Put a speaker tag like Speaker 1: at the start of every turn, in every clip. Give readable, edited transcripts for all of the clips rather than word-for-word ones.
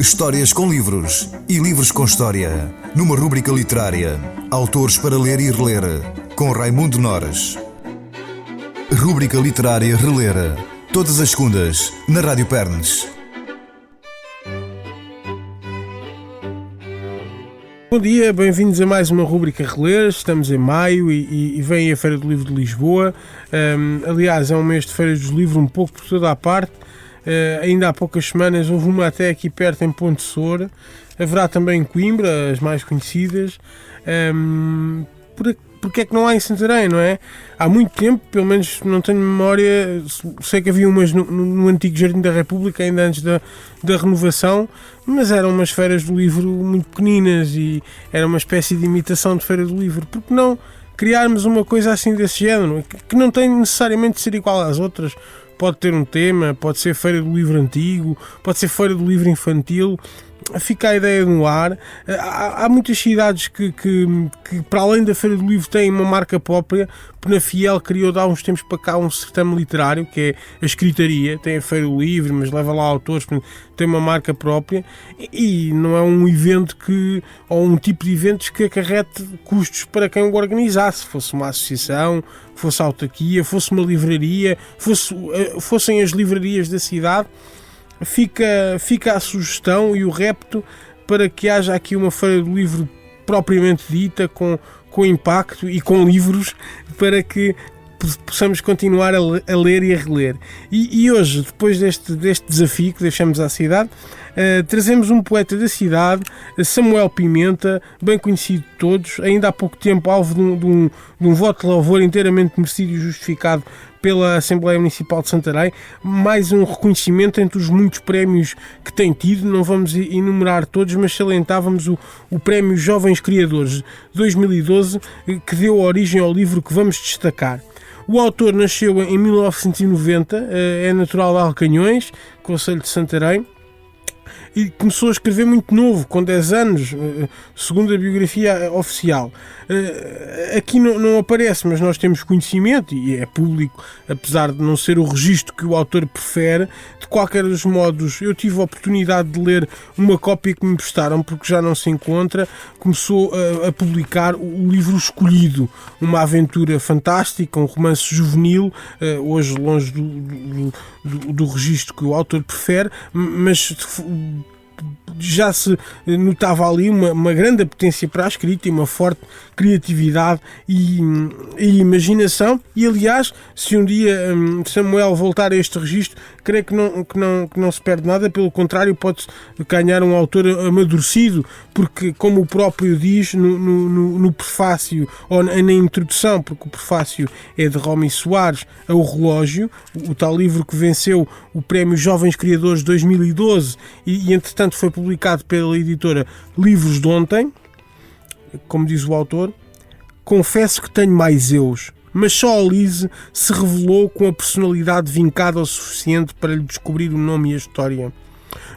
Speaker 1: Histórias com livros e livros com história. Numa rúbrica literária. Autores para ler e reler. Com Raimundo Nores. Rúbrica literária Reler. Todas as segundas, na Rádio Pernes.
Speaker 2: Bom dia, bem-vindos a mais uma rúbrica Reler. Estamos em maio e vem a Feira do Livro de Lisboa. Aliás, é um mês de Feiras do Livro um pouco por toda a parte. Ainda há poucas semanas houve uma até aqui perto em Ponte Soura. Haverá também em Coimbra, as mais conhecidas. Porque é que não há em Santarém, não é? Há muito tempo, pelo menos não tenho memória, sei que havia umas no antigo Jardim da República, ainda antes da renovação, mas eram umas feiras do livro muito pequeninas e era uma espécie de imitação de feira do livro. Por que não criarmos uma coisa assim desse género, que não tem necessariamente de ser igual às outras? Pode ter um tema, pode ser feira do livro antigo, pode ser feira do livro infantil. Fica a ideia no ar. Há muitas cidades que para além da Feira do Livro têm uma marca própria. Penafiel criou de há uns tempos para cá um certame literário que é a Escritaria, tem a Feira do Livro, mas leva lá autores, tem uma marca própria e não é um evento ou um tipo de eventos que acarrete custos para quem o organizasse. Fosse uma associação, fosse a autarquia, fosse uma livraria, fossem as livrarias da cidade. Fica a sugestão e o repto para que haja aqui uma feira do livro propriamente dita, com impacto e com livros, para que possamos continuar a ler e a reler. E hoje, depois deste desafio que deixamos à cidade, trazemos um poeta da cidade, Samuel Pimenta, bem conhecido de todos, ainda há pouco tempo alvo de um voto de louvor inteiramente merecido e justificado pela Assembleia Municipal de Santarém, mais um reconhecimento entre os muitos prémios que tem tido. Não vamos enumerar todos, mas salientávamos o Prémio Jovens Criadores de 2012, que deu origem ao livro que vamos destacar. O autor nasceu em 1990, é natural de Alcanhões, concelho de Santarém, e começou a escrever muito novo, com 10 anos, segundo a biografia oficial. Aqui não aparece, mas nós temos conhecimento, e é público, apesar de não ser o registro que o autor prefere. De qualquer dos modos, eu tive a oportunidade de ler uma cópia que me emprestaram, porque já não se encontra. Começou a publicar o livro Escolhido, uma aventura fantástica, um romance juvenil, hoje longe do registro que o autor prefere, mas já se notava ali uma grande apetência para a escrita e uma forte criatividade e imaginação. E aliás, se um dia Samuel voltar a este registro, creio que não se perde nada, pelo contrário, pode ganhar um autor amadurecido, porque, como o próprio diz no prefácio, ou na introdução, porque o prefácio é de Romy Soares, a O Relógio, o tal livro que venceu o Prémio Jovens Criadores de 2012 e entretanto foi publicado pela editora Livros de Ontem. Como diz o autor: confesso que tenho mais eus, mas só a Lise se revelou com a personalidade vincada o suficiente para lhe descobrir o nome e a história.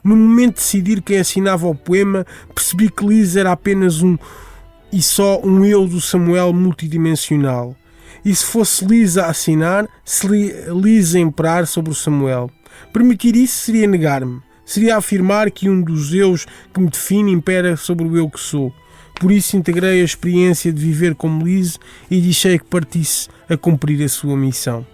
Speaker 2: No momento de decidir quem assinava o poema, percebi que Lise era apenas só um eu do Samuel multidimensional. E se fosse Lise a assinar, se Lise a imperar sobre o Samuel. Permitir isso seria negar-me. Seria afirmar que um dos eus que me define impera sobre o eu que sou. Por isso integrei a experiência de viver como Lise e deixei que partisse a cumprir a sua missão.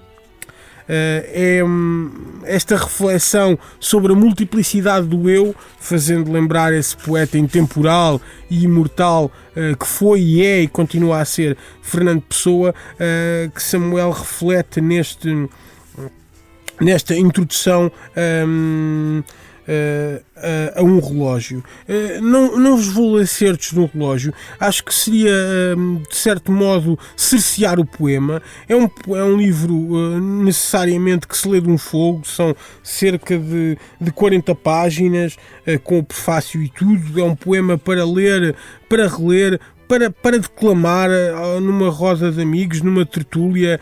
Speaker 2: Esta reflexão sobre a multiplicidade do eu, fazendo lembrar esse poeta intemporal e imortal que foi e é e continua a ser Fernando Pessoa, que Samuel reflete nesta introdução a um relógio. Não vos vou ler certos no relógio. Acho que seria, de certo modo, cercear o poema. É um livro necessariamente que se lê de um fogo. São cerca de 40 páginas, com o prefácio e tudo. É um poema para ler, para reler, para declamar numa roda de amigos, numa tertúlia,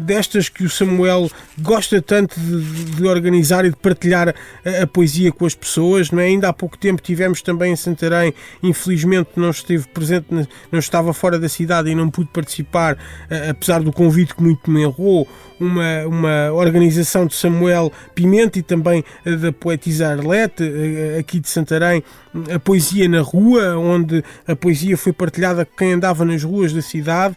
Speaker 2: destas que o Samuel gosta tanto de organizar e de partilhar a poesia com as pessoas, não é? Ainda há pouco tempo tivemos também em Santarém, infelizmente não esteve presente, não estava fora da cidade e não pude participar, apesar do convite que muito me honrou, uma organização de Samuel Pimenta e também da poetisa Arlete, aqui de Santarém, a Poesia na Rua, onde a poesia foi partilhada com quem andava nas ruas da cidade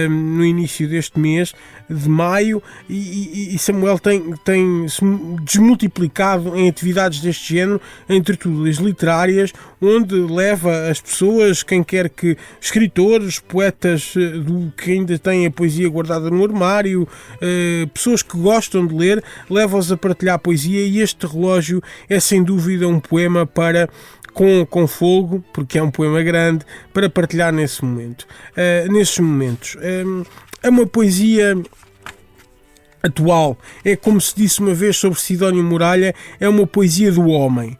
Speaker 2: no início deste mês de maio, e Samuel tem se desmultiplicado em atividades deste género, em tertúlias literárias, onde leva as pessoas, quem quer que, escritores, poetas que ainda têm a poesia guardada no armário, pessoas que gostam de ler, leva-os a partilhar a poesia, e este relógio é sem dúvida um poema para com fogo, porque é um poema grande, para partilhar nesses momentos. É uma poesia atual, é como se disse uma vez sobre Sidónio Muralha, é uma poesia do homem.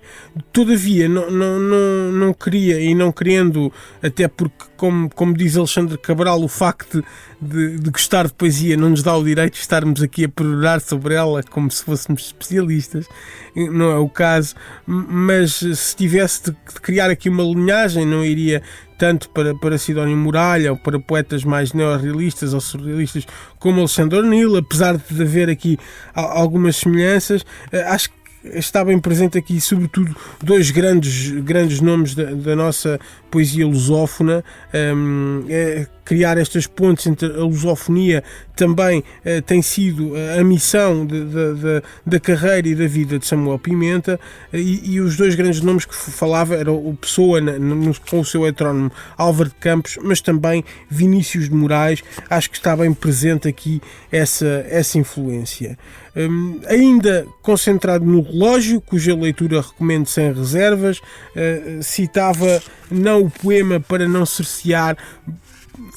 Speaker 2: Todavia, não queria, e não querendo, até porque, como diz Alexandre Cabral, o facto de gostar de poesia não nos dá o direito de estarmos aqui a perorar sobre ela como se fôssemos especialistas, não é o caso, mas se tivesse de criar aqui uma linhagem, não iria tanto para Sidónio Muralha ou para poetas mais neorrealistas ou surrealistas como Alexandre O'Neill, apesar de haver aqui algumas semelhanças. Acho que está bem presente aqui, sobretudo, dois grandes nomes da nossa poesia lusófona. Criar estas pontes entre a lusofonia também tem sido a missão da carreira e da vida de Samuel Pimenta, e os dois grandes nomes que falava eram o Pessoa com o seu heterónimo Álvaro de Campos, mas também Vinícius de Moraes. Acho que está bem presente aqui essa influência. Ainda concentrado no relógio, cuja leitura recomendo sem reservas, citava não o poema para não cercear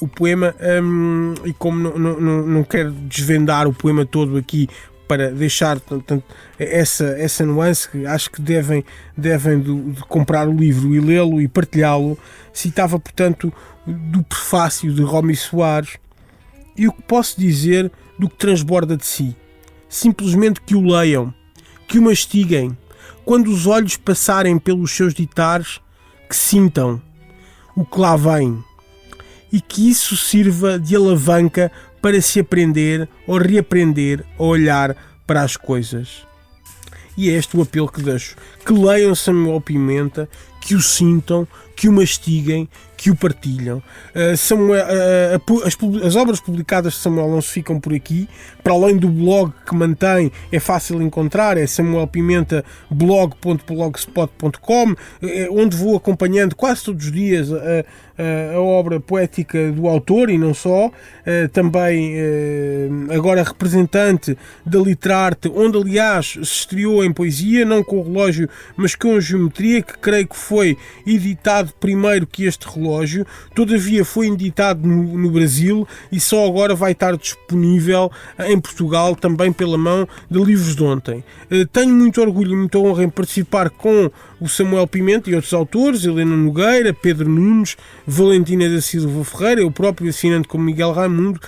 Speaker 2: o poema, e como não quero desvendar o poema todo aqui para deixar, portanto, essa nuance, que acho que devem de comprar o livro e lê-lo e partilhá-lo, citava, portanto, do prefácio de Romy Soares, e o que posso dizer do que transborda de si. Simplesmente que o leiam, que o mastiguem, quando os olhos passarem pelos seus ditares, que sintam o que lá vem, e que isso sirva de alavanca para se aprender ou reaprender a olhar para as coisas. E é este o apelo que deixo: que leiam Samuel Pimenta, que o sintam, que o mastiguem, que o partilham. As obras publicadas de Samuel não se ficam por aqui. Para além do blog que mantém, é fácil encontrar, é samuelpimenta.blog.blogspot.com, onde vou acompanhando quase todos os dias a obra poética do autor, e não só. Também agora representante da Literarte, onde aliás se estreou em poesia, não com o relógio, mas com a geometria, que creio que foi editado primeiro que este relógio, todavia foi editado no Brasil e só agora vai estar disponível em Portugal, também pela mão de Livros de Ontem. Tenho muito orgulho e muita honra em participar com o Samuel Pimenta e outros autores, Helena Nogueira, Pedro Nunes, Valentina da Silva Ferreira, eu próprio assinando como Miguel Raimundo,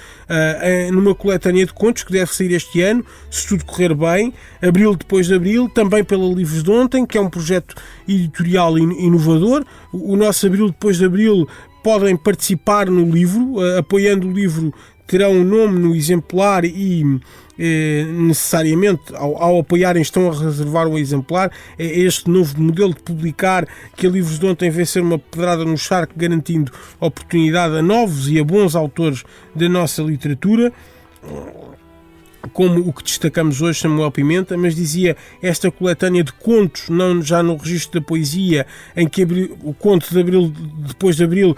Speaker 2: numa coletânea de contos que deve sair este ano, se tudo correr bem, abril depois de abril, também pela Livros de Ontem, que é um projeto editorial inovador. O nosso abril depois de abril podem participar no livro, apoiando o livro terão um nome no exemplar e necessariamente ao apoiarem estão a reservar um exemplar. É este novo modelo de publicar que a Livros de Ontem vem ser uma pedrada no charco, garantindo oportunidade a novos e a bons autores da nossa literatura, como o que destacamos hoje, Samuel Pimenta. Mas dizia, esta coletânea de contos, não já no registro da poesia, em que o conto de abril, depois de abril,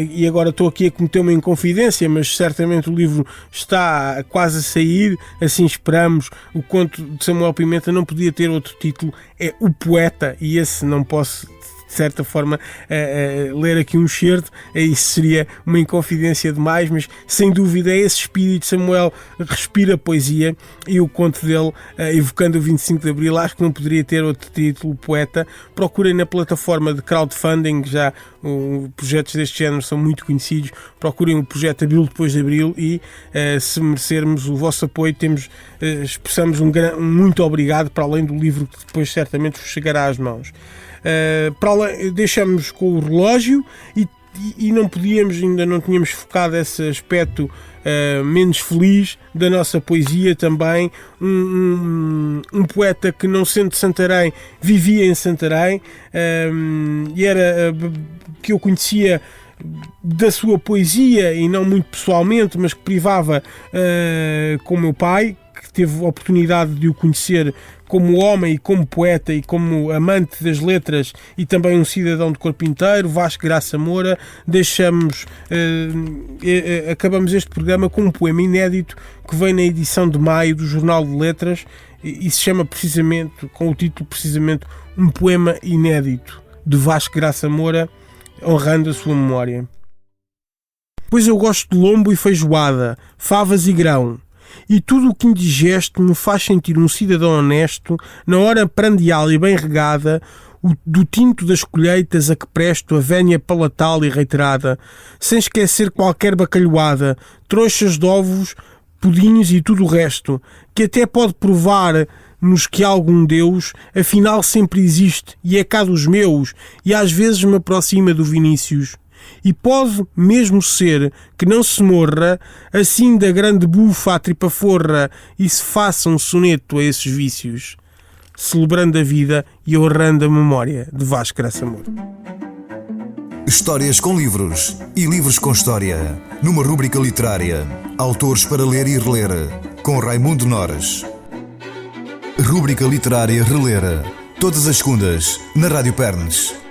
Speaker 2: e agora estou aqui a cometer uma inconfidência, mas certamente o livro está quase a sair, assim esperamos. O conto de Samuel Pimenta não podia ter outro título, é O Poeta, e esse não posso, de certa forma, ler aqui um excerto, isso seria uma inconfidência demais, mas sem dúvida é esse espírito. Samuel respira poesia, e o conto dele, evocando o 25 de Abril, acho que não poderia ter outro título, Poeta. Procurem na plataforma de crowdfunding, já projetos deste género são muito conhecidos. Procurem o projeto Abril Depois de Abril e, se merecermos o vosso apoio, expressamos um muito obrigado, para além do livro que depois certamente vos chegará às mãos. Deixamos com o relógio e não podíamos, ainda não tínhamos focado esse aspecto menos feliz da nossa poesia também. Um poeta que, não sendo de Santarém, vivia em Santarém, e era que eu conhecia da sua poesia, e não muito pessoalmente, mas que privava com o meu pai, que teve a oportunidade de o conhecer como homem e como poeta e como amante das letras, e também um cidadão de corpo inteiro, Vasco Graça Moura. Acabamos este programa com um poema inédito que vem na edição de maio do Jornal de Letras e se chama precisamente, com o título precisamente, Um Poema Inédito, de Vasco Graça Moura, honrando a sua memória. Pois eu gosto de lombo e feijoada, favas e grão, e tudo o que indigesto me faz sentir um cidadão honesto, na hora prandial e bem regada, do tinto das colheitas a que presto a vénia palatal e reiterada, sem esquecer qualquer bacalhoada, trouxas de ovos, pudinhos e tudo o resto, que até pode provar-nos que algum Deus, afinal sempre existe e é cá dos meus, e às vezes me aproxima do Vinícius. E pode mesmo ser que não se morra assim da grande bufa à tripa forra e se faça um soneto a esses vícios, celebrando a vida e honrando a memória de Vasco Graça Moura.
Speaker 1: Histórias com livros e livros com história, numa rúbrica literária. Autores para ler e reler, com Raimundo Nores. Rúbrica literária Reler, todas as segundas, na Rádio Pernes.